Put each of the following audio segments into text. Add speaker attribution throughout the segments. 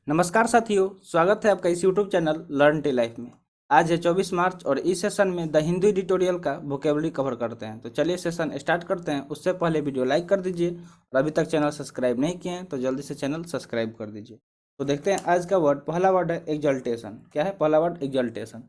Speaker 1: नमस्कार साथियों, स्वागत है आपका इस YouTube channel learn tea life में। आज है 24 मार्च और इस सेशन में द हिंदू एडिटोरियल का वोकेबलरी कवर करते हैं। तो चलिए सेशन स्टार्ट करते हैं। उससे पहले वीडियो लाइक कर दीजिए और अभी तक चैनल सब्सक्राइब नहीं किए हैं तो जल्दी से चैनल सब्सक्राइब कर दीजिए। तो देखते हैं आज का वर्ड। पहला वर्ड है एग्जल्टेशन। क्या है पहला वर्ड? एग्जल्टेशन।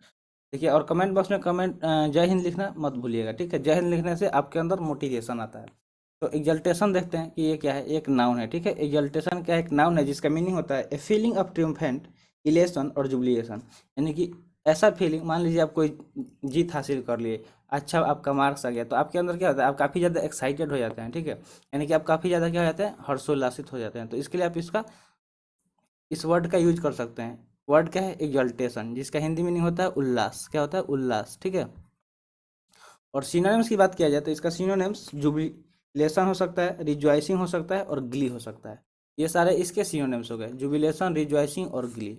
Speaker 1: देखिए, और कमेंट बॉक्स में कमेंट जय हिंद लिखना मत भूलिएगा, ठीक है। जय हिंद लिखने से आपके अंदर मोटिवेशन आता है। तो एग्जल्टेशन देखते हैं कि ये क्या है। एक नाउन है, ठीक है। एग्जल्टेशन क्या है? एक नाउन है जिसका मीनिंग होता है ए फीलिंग ऑफ ट्रिumphant, इलेशन और जुबिलिएशन। यानी कि ऐसा फीलिंग, मान लीजिए आप कोई जीत हासिल कर लिए, अच्छा आपका मार्क्स आ गया, तो आपके अंदर क्या होता है? आप काफ़ी ज़्यादा एक्साइटेड हो जाते हैं, ठीक है। यानी कि आप काफ़ी ज़्यादा क्या हो जाते हैं? हर्षोल्लासित हो जाते हैं। तो इसके लिए आप इस वर्ड का यूज कर सकते हैं। वर्ड क्या है? एग्जल्टेशन, जिसका हिंदी मीनिंग होता है उल्लास। क्या होता है? उल्लास, ठीक है। और सिनोनिम्स की बात किया जाए तो इसका सिनोनिम्स जुबिलेशन हो सकता है, रिजॉइसिंग हो सकता है और ग्ली हो सकता है। ये सारे इसके सिनोनिम्स हो गए, जुबिलेशन, रिजॉइसिंग और ग्ली।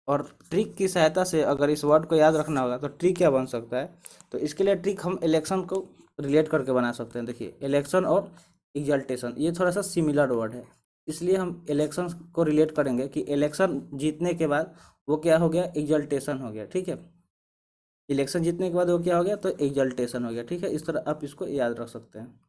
Speaker 1: और ट्रिक की सहायता से अगर इस वर्ड को याद रखना होगा तो ट्रिक क्या बन सकता है? तो इसके लिए ट्रिक हम इलेक्शन को रिलेट करके बना सकते हैं। देखिए, इलेक्शन और एग्जल्टेशन ये थोड़ा सा सिमिलर वर्ड है, इसलिए हम इलेक्शन को रिलेट करेंगे कि इलेक्शन जीतने के बाद वो क्या हो गया? एग्जल्टेशन हो गया, ठीक है। इलेक्शन जीतने के बाद वो क्या हो गया? तो एग्जल्टेशन हो गया, ठीक है। इस तरह आप इसको याद रख सकते हैं।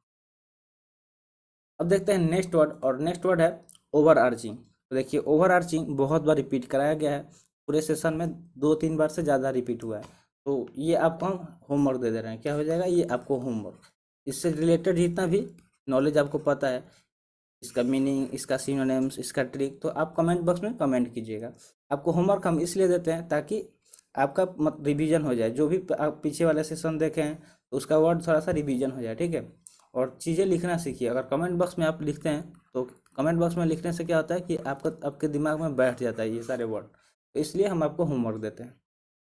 Speaker 1: अब देखते हैं नेक्स्ट वर्ड, और नेक्स्ट वर्ड है ओवर आर्चिंग। तो देखिए, ओवर आर्चिंग बहुत बार रिपीट कराया गया है, पूरे सेशन में 2-3 बार से ज़्यादा रिपीट हुआ है। तो ये आपको हम होमवर्क दे दे रहे हैं। क्या हो जाएगा? ये आपको होमवर्क। इससे रिलेटेड जितना भी नॉलेज आपको पता है, इसका मीनिंग, इसका सिनोनिम्स, इसका ट्रिक, तो आप कमेंट बॉक्स में कमेंट कीजिएगा। आपको होमवर्क हम इसलिए देते हैं ताकि आपका मत रिवीजन हो जाए। जो भी आप पीछे वाले सेशन देखे हैं तो उसका वर्ड थोड़ा सा रिवीजन हो जाए, ठीक है। और चीज़ें लिखना सीखिए। अगर कमेंट बॉक्स में आप लिखते हैं तो कमेंट बॉक्स में लिखने से क्या होता है कि आपके दिमाग में बैठ जाता है ये सारे वर्ड। तो इसलिए हम आपको होमवर्क देते हैं।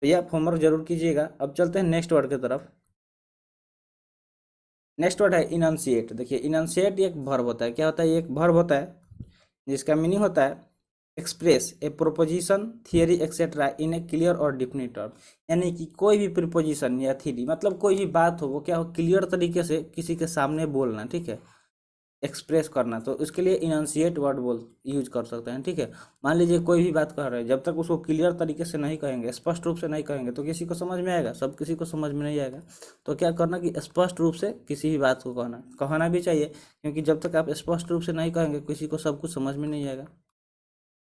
Speaker 1: तो ये आप होमवर्क जरूर कीजिएगा। अब चलते हैं नेक्स्ट वर्ड की तरफ। नेक्स्ट वर्ड है इनंसिएट। देखिए, इनंसिएट एक वर्ब होता है। क्या होता है? ये एक वर्ब होता है जिसका मीनिंग होता है एक्सप्रेस ए प्रोपोजिशन, थियरी एक्सेट्रा इन ए क्लियर और डिफिनिट टर्म। यानी कि कोई भी प्रिपोजिशन या थ्योरी, मतलब कोई भी बात हो, वो क्या हो? क्लियर तरीके से किसी के सामने बोलना, ठीक है। एक्सप्रेस करना, तो इसके लिए इनंसिएट वर्ड बोल यूज कर सकते हैं, ठीक है। मान लीजिए कोई भी बात कह रहे हैं, जब तक उसको क्लियर तरीके से नहीं कहेंगे, स्पष्ट रूप से नहीं कहेंगे, तो किसी को समझ में आएगा? सब किसी को समझ में नहीं आएगा। तो क्या करना कि स्पष्ट रूप से किसी भी बात को कहना भी चाहिए, क्योंकि जब तक आप स्पष्ट रूप से नहीं कहेंगे किसी को सब कुछ समझ में नहीं आएगा।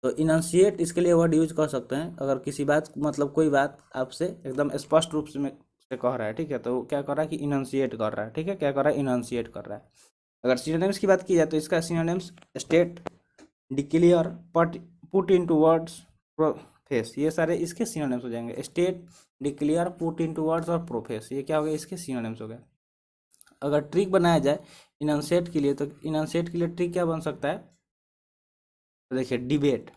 Speaker 1: तो इनंसिएट इसके लिए वर्ड यूज कर सकते हैं अगर किसी बात, मतलब कोई बात आपसे एकदम स्पष्ट रूप से कह रहा है, ठीक है। तो क्या कर रहा है कि इनंसिएट कर रहा है, ठीक है। क्या कर रहा है? इनंसिएट कर रहा है। अगर सिनोनिम्स की बात की जाए तो इसका synonyms state, declare, put into words, profess, ये सारे इसके सिनोनिम्स हो जाएंगे। State, declare, put into words और प्रोफेस, ये क्या हो गया? इसके सिनोनिम्स हो गए। अगर ट्रिक बनाया जाए इनंसिएट के लिए, तो इनंसिएट के लिए ट्रिक क्या बन सकता है? तो देखिए, डिबेट।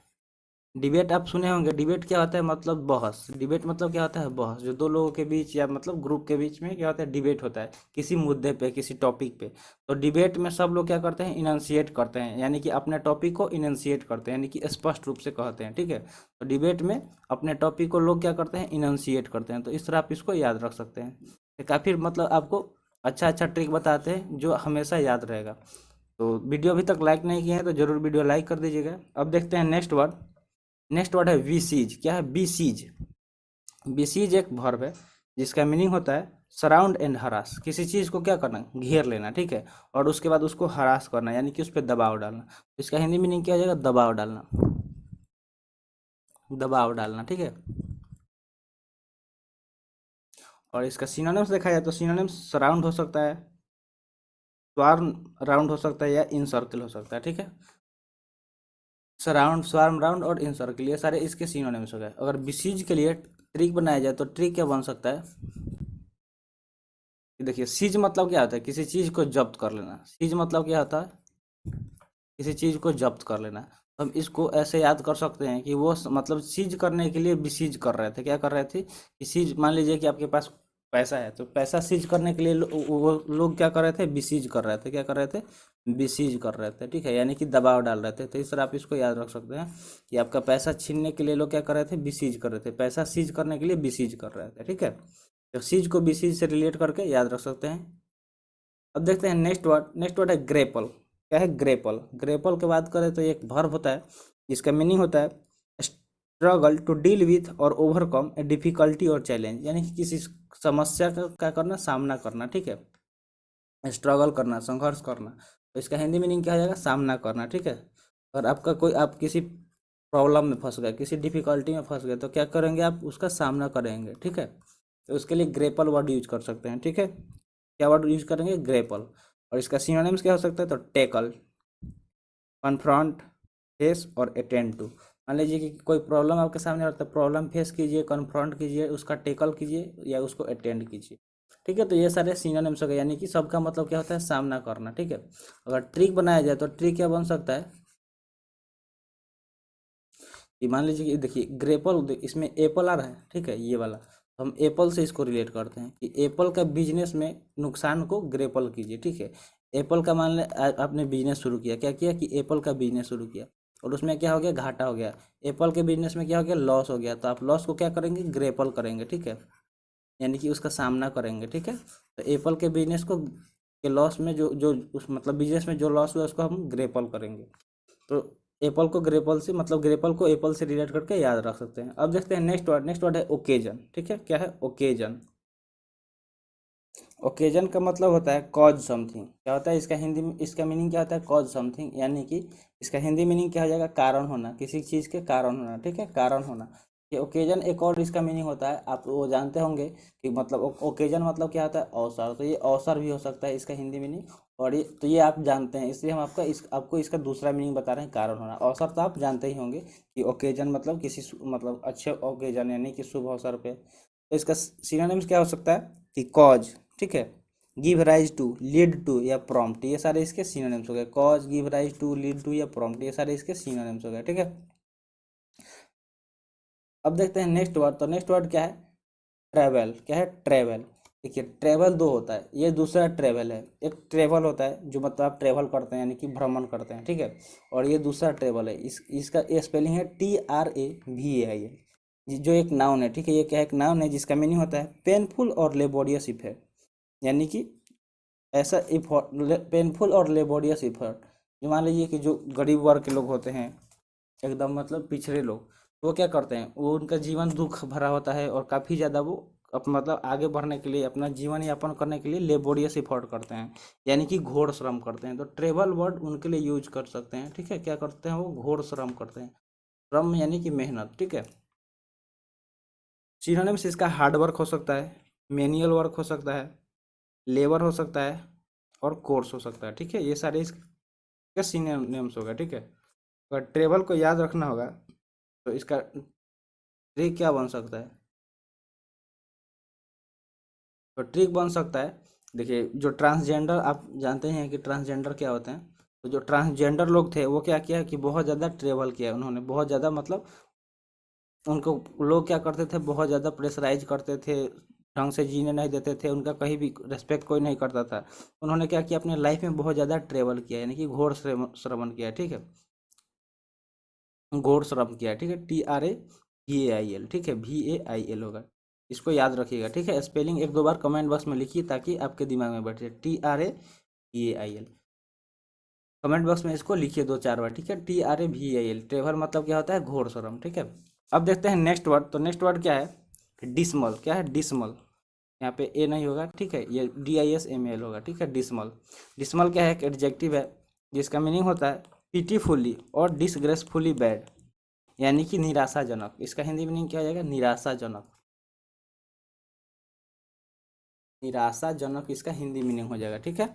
Speaker 1: डिबेट आप सुने होंगे। डिबेट क्या होता है? मतलब बहस। डिबेट मतलब क्या होता है? बहस। जो दो लोगों के बीच या मतलब ग्रुप के बीच में क्या होता है? डिबेट होता है किसी मुद्दे पे, किसी टॉपिक पे। तो डिबेट में सब लोग क्या करते हैं? इनंसिएट करते हैं, यानी कि अपने टॉपिक को इनंसिएट करते हैं, यानी कि स्पष्ट रूप से कहते हैं, ठीक है। तो डिबेट में अपने टॉपिक को लोग क्या करते हैं? इनंसिएट करते हैं। तो इस तरह आप इसको याद रख सकते हैं। ये काफ़ी मतलब आपको अच्छा अच्छा ट्रिक बताते हैं जो हमेशा याद रहेगा। तो वीडियो अभी तक लाइक नहीं किए हैं तो जरूर वीडियो लाइक कर दीजिएगा। अब देखते हैं नेक्स्ट वर्ड। नेक्स्ट वर्ड है विसीज। क्या है? बीसीज। बीसीज एक वर्ब है जिसका मीनिंग होता है सराउंड एंड हरास। किसी चीज को क्या करना? घेर लेना, ठीक है। और उसके बाद उसको हरास करना, यानी कि उस पर दबाव डालना। इसका हिंदी मीनिंग क्या हो जाएगा? दबाव डालना। दबाव डालना, ठीक है। और इसका सिनोनिम्स देखा जाए तो सिनोनिम्स सराउंड हो सकता है, स्वार्म राउंड हो सकता है, या इन सर्कल हो सकता है, ठीक है। सराउंड, स्वार्म राउंड और इन सर्कल, ये सारे इसके सिनोनिम्स हो गए। अगर बिसीज के लिए ट्रिक बनाया जाए तो ट्रिक क्या बन सकता है? कि देखिए, सीज मतलब क्या होता है? किसी चीज को जब्त कर लेना। सीज मतलब क्या होता है? किसी चीज को जब्त कर लेना। तो हम इसको ऐसे याद कर सकते हैं कि वो मतलब सीज करने के लिए बिसीज कर रहे थे। क्या कर रहे थे? कि सीज, मान लीजिए कि आपके पास पैसा है, तो पैसा सीज करने के लिए वो लोग क्या कर रहे थे? बिसीज कर रहे थे। क्या कर रहे थे? बिसीज कर रहे थे, ठीक है। यानी कि दबाव डाल रहे थे। तो इस तरह आप इसको याद रख सकते हैं कि आपका पैसा छीनने के लिए लोग क्या कर रहे थे? बिसीज कर रहे थे। पैसा सीज करने के लिए बिसीज कर रहे थे, ठीक है। तो सीज को बिसीज से रिलेट करके याद रख सकते हैं। अब देखते हैं नेक्स्ट वर्ड। नेक्स्ट वर्ड है ग्रेपल। क्या है? ग्रेपल। ग्रेपल की बात करें तो एक वर्ब होता है जिसका मीनिंग होता है स्ट्रगल टू डील विथ और ओवरकम ए डिफिकल्टी और चैलेंज, यानी कि किसी समस्या का क्या करना, सामना करना, ठीक है। स्ट्रगल करना, संघर्ष करना, तो इसका हिंदी मीनिंग क्या हो जाएगा, सामना करना, ठीक है। और आपका कोई, आप किसी प्रॉब्लम में फंस गए, किसी डिफिकल्टी में फंस गए, तो क्या करेंगे, आप उसका सामना करेंगे, ठीक है। तो उसके लिए ग्रेपल वर्ड यूज कर सकते हैं, ठीक है। क्या वर्ड यूज करेंगे, ग्रेपल। और इसका सिनोनिम्स क्या हो सकता है, तो टैकल, कन्फ्रंट, फेस और अटेंड टू। मान लीजिए कि कोई प्रॉब्लम आपके सामने आता है, प्रॉब्लम फेस कीजिए, कन्फ्रंट कीजिए, उसका टैकल कीजिए या उसको अटेंड कीजिए, ठीक है। तो ये सारे सिनोनिम्स हो गए, यानी कि सबका मतलब क्या होता है, सामना करना, ठीक है। अगर ट्रिक बनाया जाए तो ट्रिक क्या बन सकता है कि मान लीजिए कि देखिए ग्रेपल, इसमें एप्पल आ रहा है, ठीक है, ये वाला, तो हम एप्पल से इसको रिलेट करते हैं कि एप्पल का बिजनेस में नुकसान को ग्रेपल कीजिए, ठीक है। एप्पल का मान लें आपने बिजनेस शुरू किया, क्या किया कि एप्पल का बिजनेस शुरू किया, और उसमें क्या हो गया, घाटा हो गया। एप्पल के बिजनेस में क्या हो गया, लॉस हो गया, तो आप लॉस को क्या करेंगे, ग्रेपल करेंगे, ठीक है, यानी कि उसका सामना करेंगे, ठीक है। तो एप्पल के बिजनेस को, के लॉस में जो जो उस मतलब बिजनेस में जो लॉस हुआ उसको हम ग्रेपल करेंगे। तो एप्पल को ग्रेपल से, मतलब ग्रेपल को एप्पल से रिलेट करके याद रख सकते हैं। अब देखते हैं नेक्स्ट वर्ड, नेक्स्ट वर्ड है ओकेजन, ठीक है। क्या है, ओकेजन। ओकेजन का मतलब होता है कॉज समथिंग। क्या होता है इसका हिंदी में, इसका मीनिंग क्या होता है, कॉज समथिंग, यानी कि इसका हिंदी मीनिंग क्या हो जाएगा, कारण होना, किसी चीज़ के कारण होना, ठीक है, कारण होना। ये ओकेजन एक और इसका मीनिंग होता है, आप वो जानते होंगे कि मतलब ओकेजन मतलब क्या होता है, अवसर। तो ये अवसर भी हो सकता है इसका हिंदी मीनिंग, और ये तो ये आप जानते हैं, इसलिए हम आपको इसका दूसरा मीनिंग बता रहे हैं, कारण होना। अवसर तो आप जानते ही होंगे कि ओकेजन मतलब किसी मतलब अच्छे ओकेजन, यानी कि शुभ अवसर पे। तो इसका सिनोनिम्स क्या हो सकता है कि कॉज, ठीक है, give rise to, lead to या प्रॉम्प्ट, ये सारे इसके सिनोनिम्स हो गए। Cause, give rise to, lead to या प्रॉम्प्ट, ये सारे इसके सिनोनिम्स हो गए, ठीक है। अब देखते हैं नेक्स्ट वर्ड, तो नेक्स्ट वर्ड क्या है, ट्रैवल। क्या है, ट्रैवल। देखिए ट्रैवल दो होता है, ये दूसरा ट्रैवल है। एक ट्रैवल होता है जो मतलब आप ट्रैवल करते हैं, यानी कि भ्रमण करते हैं, ठीक है। और ये दूसरा ट्रैवल है, इसका ये स्पेलिंग है TRAVAL, जो एक नाउन है, ठीक है। ये क्या है, एक नाउन है जिसका मीनिंग होता है पेनफुल और लेबोरियस इफेक्ट, यानी कि ऐसा पेनफुल और लेबोरियस इफर्ट। जो मान लीजिए कि जो गरीब वर्ग के लोग होते हैं, एकदम मतलब पिछड़े लोग, तो वो क्या करते हैं, वो उनका जीवन दुख भरा होता है, और काफ़ी ज़्यादा वो मतलब आगे बढ़ने के लिए, अपना जीवन यापन करने के लिए लेबोरियस इफर्ट करते हैं, यानी कि घोर श्रम करते हैं। तो ट्रेवल वर्ड उनके लिए यूज कर सकते हैं, ठीक है। क्या करते हैं, वो घोर श्रम करते हैं, श्रम यानी कि मेहनत, ठीक है। सिनोनिम्स इसका हार्ड वर्क हो सकता है, मैनुअल वर्क हो सकता है, लेबर हो सकता है, और कोर्स हो सकता है, ठीक है। ये सारे इसके सिनोनिम्स हो गए, ठीक है। अगर ट्रेवल को याद रखना होगा तो इसका ट्रिक क्या बन सकता है, तो ट्रिक बन सकता है, देखिए जो ट्रांसजेंडर, आप जानते हैं कि ट्रांसजेंडर क्या होते हैं। तो जो ट्रांसजेंडर लोग थे वो क्या किया कि बहुत ज़्यादा ट्रेवल किया उन्होंने, बहुत ज़्यादा मतलब उनको लोग क्या करते थे, बहुत ज़्यादा प्रेशराइज करते थे, ढंग से जीने नहीं देते थे, उनका कहीं भी रेस्पेक्ट कोई नहीं करता था। उन्होंने क्या किया, अपने लाइफ में बहुत ज़्यादा ट्रेवल किया, यानी कि घोर श्रमण किया, ठीक है, घोर श्रम किया, ठीक है। TRAVAL, ठीक है, VAIL होगा, इसको याद रखिएगा, ठीक है। स्पेलिंग एक दो बार कमेंट बॉक्स में लिखिए ताकि आपके दिमाग में बैठ जाए, TRAVAL, कमेंट बॉक्स में इसको लिखिए दो चार बार, ठीक है। TRAVAL, ट्रेवल मतलब क्या होता है, घोर श्रम, ठीक है। अब देखते हैं नेक्स्ट वर्ड, तो नेक्स्ट वर्ड क्या है, डिसमल। क्या है, डिसमल, यहाँ पे ए नहीं होगा, ठीक है, ये DISMAL होगा, ठीक है, डिसमल। डिसमल क्या है, एक एडजेक्टिव है जिसका मीनिंग होता है पिटीफुली और डिसग्रेसफुली बैड, यानी कि निराशाजनक। इसका हिंदी मीनिंग क्या हो जाएगा, निराशाजनक, निराशाजनक इसका हिंदी मीनिंग हो जाएगा, ठीक है।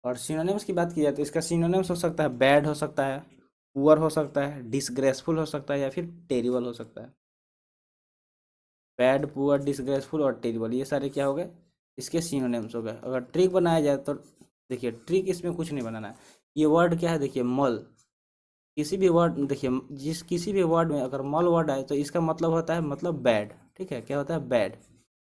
Speaker 1: और सिनोनिम्स की बात की जाए तो इसका सिनोनिम्स हो सकता है बैड हो सकता है, पुअर हो सकता है, डिसग्रेसफुल हो सकता है, या फिर टेरिबल हो सकता है। बैड, पुअर, डिसग्रेसफुल और टेरिबल, ये सारे क्या हो गए, इसके सिनोनिम्स हो गए। अगर ट्रिक बनाया जाए तो देखिए ट्रिक इसमें कुछ नहीं बनाना है। ये वर्ड क्या है, देखिए मल, किसी भी वर्ड, देखिए जिस किसी भी वर्ड में अगर मल वर्ड आए तो इसका मतलब होता है मतलब बैड, ठीक है। क्या होता है, बैड,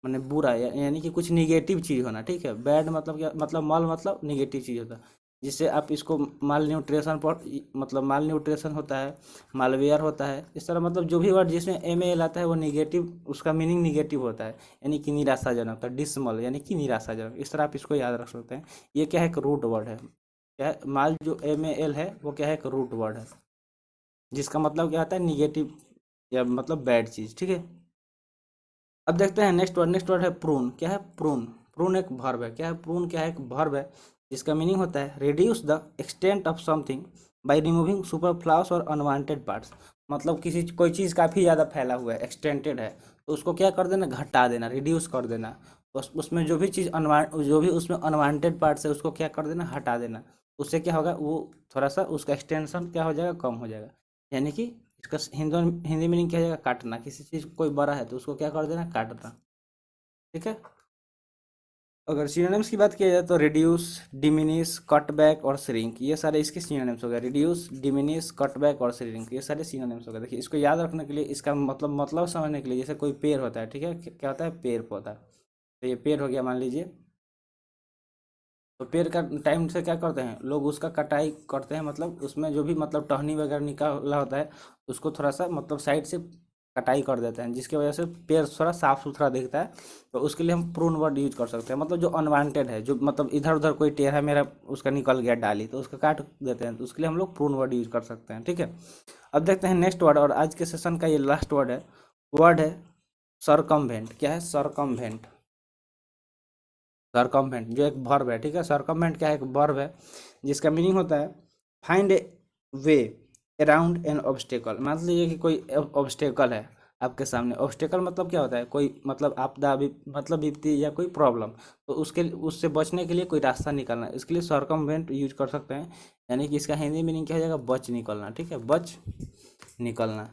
Speaker 1: माने बुरा, यानी कि कुछ निगेटिव चीज़ होना, ठीक है। बैड मतलब क्या, मतलब मल मतलब निगेटिव चीज़ होता है, जिससे आप इसको माल न्यूट्रिशन पर, मतलब माल न्यूट्रिशन होता है, मालवेयर होता है, इस तरह मतलब जो भी वर्ड जिसमें MAL आता है वो निगेटिव, उसका मीनिंग निगेटिव होता है, यानी कि निराशाजनक। तो डिसमल यानी कि निराशाजनक, इस तरह आप इसको याद रख सकते हैं। ये क्या है, एक रूट वर्ड है। क्या है, माल जो MAL है वो क्या है, एक रूट वर्ड है। जिसका मतलब क्या होता है निगेटिव या मतलब बैड चीज़, ठीक है। अब देखते हैं नेक्स्ट वर्ड है प्रून। क्या है प्रून? प्रून एक वर्ब है। क्या है प्रून? क्या है? एक वर्ब है जिसका मीनिंग होता है reduce the extent of something by removing superfluous और अनवांटेड पार्ट्स। मतलब किसी कोई चीज़ काफ़ी ज़्यादा फैला हुआ है, एक्सटेंटेड है, तो उसको क्या कर देना, घटा देना, रिड्यूस कर देना। उसमें जो भी चीज़ जो भी उसमें अनवांटेड पार्ट्स है उसको क्या कर देना, हटा देना। उससे क्या होगा, वो थोड़ा सा उसका एक्सटेंशन क्या हो जाएगा, कम हो जाएगा। यानी कि इसका हिंदी हिंदी मीनिंग क्या हो जाएगा, काटना। किसी चीज़ कोई बड़ा है तो उसको क्या कर देना, काटना, ठीक है। अगर सिनोनिम्स की बात किया जाए तो रिड्यूस, डिमिनिश, कट बैक और श्रिंक, ये सारे इसके सिनोनिम्स हो गए। रिड्यूस, डिमिनिश, कट बैक और श्रिंक, ये सारे सिनोनिम्स हो गए। देखिए इसको याद रखने के लिए, इसका मतलब समझने के लिए, जैसे कोई पेड़ होता है, ठीक है, क्या होता है, पेड़ पौधा। तो ये पेड़ हो गया मान लीजिए। तो पेड़ का टाइम से क्या करते हैं लोग, उसका कटाई करते हैं, मतलब उसमें जो भी मतलब टहनी वगैरह निकला होता है उसको थोड़ा सा मतलब साइड से कटाई कर देते हैं, जिसकी वजह से पेड़ थोड़ा साफ सुथरा दिखता है। तो उसके लिए हम प्रून वर्ड यूज कर सकते हैं। मतलब जो अनवांटेड है, जो मतलब इधर उधर कोई टेढ़ा मेरा उसका निकल गया डाली, तो उसका काट देते हैं, तो उसके लिए हम लोग प्रून वर्ड यूज कर सकते हैं, ठीक है। अब देखते हैं नेक्स्ट वर्ड, और आज के सेशन का ये लास्ट वर्ड है सरकमवेंट। क्या है? सरकमवेंट। सरकमवेंट जो एक वर्ब है, ठीक है। सरकमवेंट क्या है? एक वर्ब है जिसका मीनिंग होता है find A way around an obstacle. मान लीजिए कि कोई ऑब्स्टेकल है आपके सामने। ऑब्स्टेकल मतलब क्या होता है, कोई मतलब आपदा मतलब विपत्ति या कोई प्रॉब्लम, तो उसके उससे बचने के लिए कोई रास्ता निकालना, इसके लिए सरकमवेंट यूज कर सकते हैं। यानी कि इसका हिंदी मीनिंग क्या हो जाएगा, बच निकलना, ठीक है। बच निकलना,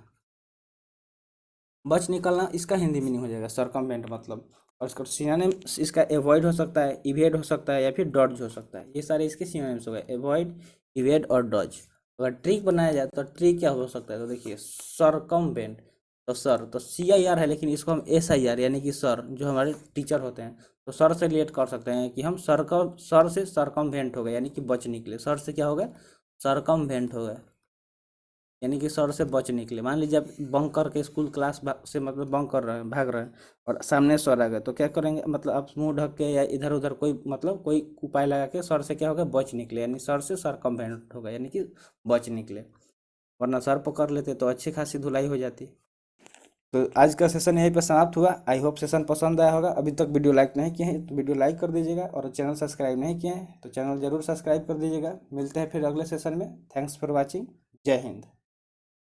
Speaker 1: बच निकलना इसका हिंदी मीनिंग हो जाएगा सरकमवेंट मतलब। और इसका सिनोनिम इसका एवॉइड हो सकता है, इवेड हो सकता है, या फिर डॉज हो सकता है। ये सारे इसके सिनोनिम्स हो गए, एवॉइड, इवेड और डॉज। अगर ट्रिक बनाया जाए तो ट्रिक क्या हो सकता है, तो देखिए सरकमवेंट, तो सर तो CIR है, लेकिन इसको हम SIR यानी कि सर जो हमारे टीचर होते हैं, तो सर से रिलेट कर सकते हैं कि हम सर से सरकमवेंट हो गए, यानी कि बच निकले। सर से क्या हो गया, सरकमवेंट हो गए, यानी कि सर से बच निकले। मान लीजिए आप बंक करके स्कूल क्लास से मतलब बंक कर रहे हैं, भाग रहे हैं, और सामने सर आ गए, तो क्या करेंगे, मतलब आप मुंह ढक के या इधर उधर कोई मतलब कोई उपाय लगा के सर से क्या होगा, बच निकले, यानी सर से सरकमवेंट होगा, यानी कि बच निकले। वरना सर पकड़ लेते तो अच्छी खासी धुलाई हो जाती। तो आज का सेशन यहीं पर समाप्त हुआ। आई होप सेशन पसंद आया होगा। अभी तक वीडियो लाइक नहीं किए हैं तो वीडियो लाइक कर दीजिएगा, और चैनल सब्सक्राइब नहीं किए हैं तो चैनल जरूर सब्सक्राइब कर दीजिएगा। मिलते हैं फिर अगले सेशन में। Thanks for watching. जय हिंद।